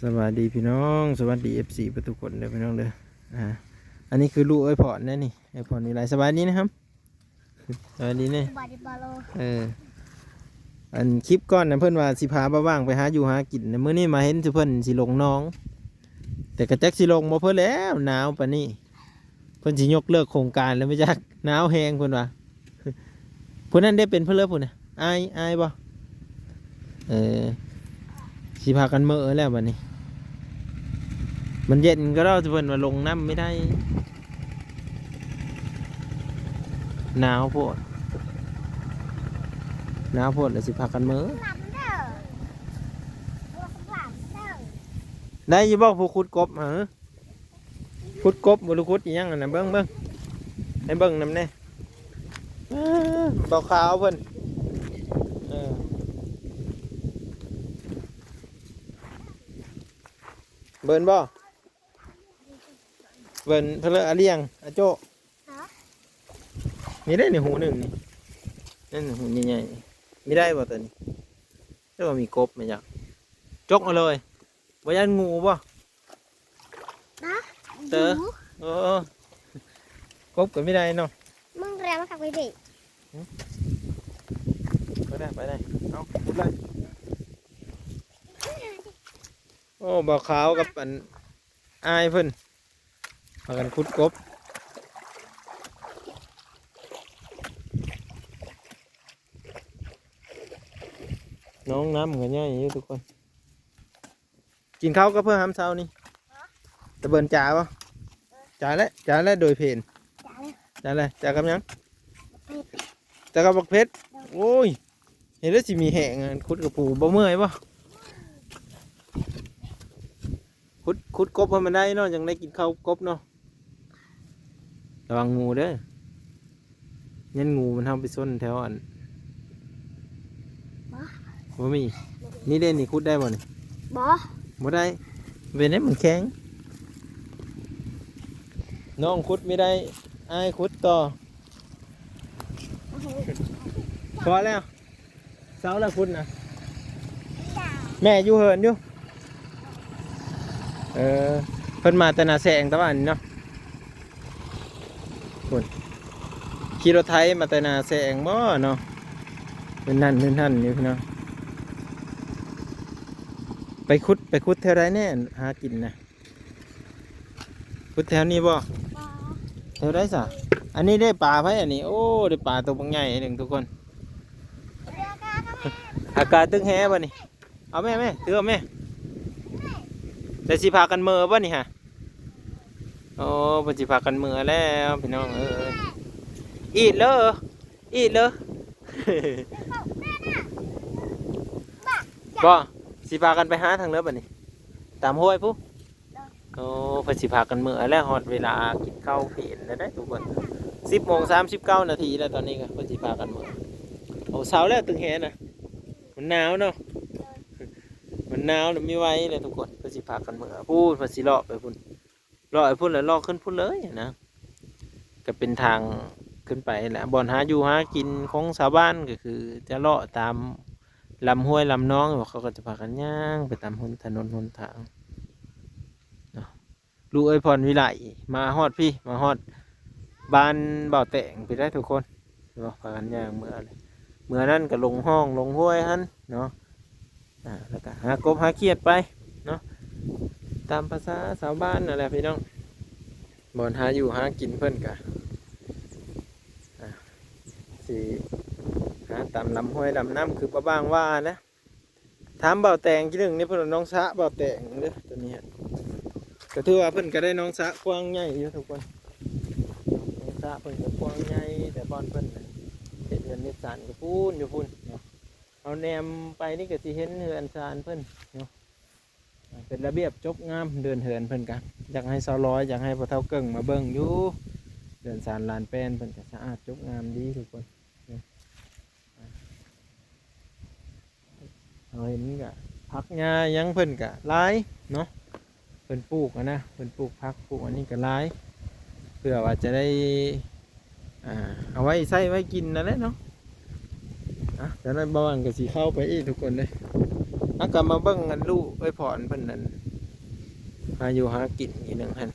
สวัสดีพี่น้องสวัสดีFCทุกคนเด้อพี่น้องเด้ออันนี้คือลูกไอ้พอดนะนี่ไอ้พอดมีหลายสบายดีนะครับสวัสดีเนี่ยอันคลิปก้อนนะเพื่อนว่าสิพาบ้าว่างไปหาอยู่หากินนะมื้อนี้มาเห็นเพื่อนสิลงน้องแต่กระแจ็คสิลงบ่เพื่อนแล้วหนาวปะนี่เพื่อนสิยกเลิกโครงการแล้วไม่จักหนาวแห้งเพื่อนว่าเพื่อนนั่นได้เป็นเพื่อนเลิกเพื่อนนะอายบ่สิพากันเมื่อแล้วบัดนี้มันเย็นก็เราจะเพิ่นมาลงน้ำไม่ได้หนาวโพดแล้วสิพากันเมื่อได้อยี่บอกผู้ขุดกบขุดกบบ่รู้ขุดอีหยังน่ะเบิ่งให้เบิ่งนำแน่บ่ขาวเพิ่นเบิ่นบ่เบิ่นเพลออะเลียงอะโจนี่ได้ในหูหนึ่งนี่นั่นหูใหญ่ๆไม่ได้บ่ตัวนี้เรียกว่ามีกบไหมจ๊ะจกเอาเลยว่ายันงูบ่เต๋อกบก็ไม่ได้เนาะมึงแรงมากไปดิไปได้เอาพูดเลยโอ้บ่าวขาวกับอันอายเพิ่นพากันขุดกบน้องน้ำเหมือนง่ายอยู่ทุกคนกินข้าวก็เพื่อห้ามเช้านี่ตะเบินจ่าปะจ่าแล้วโดยเพนจ่ากับยังจ่ากับบักเพชรโอ้ยเห็นแล้วสิมีแห่งขุดกับปูบ่เมื่อยปะขุดกบให้มันได้เนาะยังได้กินข้าวกบเนาะระวังงูเด้อยันงูมันทำไปส้นแถวอันบ่มีนี่เด่นนี่ขุดได้บ่นี่บ่ได้เว้นให้มันแข็งน้องขุดไม่ได้อายขุดต่อพอแล้วเสาแล้วขุดนะแม่อยู่เหินอยู่เพิ่นมาแต่นาแสงตะวันเนาะคนขี่รถไถมาแต่นาแสงบ่เนาะเป็นนั่นนี่พี่น้องไปขุดแถวไรแน่หากินนะขุดแถวนี้บ่แถวไรสะอันนี้ได้ปลาไหมอันนี้โอ้ได้ปลาตัวบางใหญ่หนึ่งทุกคนอากาศตึงแฮบ่นี่เอาแม่เตือนแม่แต่สิพากันเมื่อบ่นี่ฮะโอ้ปฏิพากันเมื่อแล้วพี่น้องอีดเลยบ่สิพากันไปหาทางเลือบ่นี่ตามห้วยปุ๊บโอ้ปฏิพากันเมื่อแล้วฮอดเวลากินข้าวเพลนแล้วได้ทุกคน10:39 นาทีแล้วตอนนี้ก็ปฏิพากันเมื่อโอ้เช้าแล้วตึงแฮนะมันหนาวเนาะมันหนาวแล้วไม่ไหวเลยทุกคนปฏิพากันเมื่อพูดปฏิเลาะไปพุ่นเลาะไปพุ่นแล้วเลาะขึ้นพุ่นเลยนะก็เป็นทางขึ้นไปแหละบ่อนหาอยู่หากินของชาวบ้านก็คือจะเลาะตามลำห้วยลำน้องเขาก็จะพากันย่างไปตามถนนหนทางลูกไอพรวิไลมาฮอดพี่มาฮอดบ้านบ่าวแต่งไปได้ทุกคนพากันย่างเมื่อนั้นก็ลงห้องลงห้วยฮั่นเนาะแล้วก็หากบหาเขียดไปเนาะตามภาษาชาวบ้านนั่นแหละพี่น้องบ่อนหาอยู่หากินเพิ่นกะสิหาตามลำห้วยลำน้ำคือประบางว่านะถามเบาแตงที่หนึ่งนี่เพิ่นน้องสะเบาแตงเด้อตัวนี้ก็ถือว่าเพิ่นก็ได้น้องสะกว้างใหญ่อยู่ทุกคนน้องสะเพิ่นก็กว้างใหญ่แต่บอนเพิ่นเห็นเงินนิสานก็พูนอยู่พูนเนาะเอาแนมไปนี่ก็สิเห็นเฮือนซานเพิ่นเนาะเป็นระเบียบจบงามเดินเหินเพิ่นกันอยากให้สาวร้อยอยากให้พ่อเฒ่าเกิ่งมาเบิ่งอยู่เดินสารลานแป้นเพิ่นก็สะอาดจบงามดีทุกคนเราเห็นกะพักหญ้ายังเพิ่นกะหลายเนาะเพิ่นปลูกนะเพิ่นปลูกพักปลูกอันนี้ก็หลายเพื่อว่าจะได้เอาไว้ใส่ไว้กินนั่นแหละเนาะแต่นั้นบ้านก็สิเข้าไปอีกทุกคนเลยกลับมาเบิ่งกันลูกไอ้พรเพิ่นนั่น หาอยู่หากินอีกหนึ่งหัน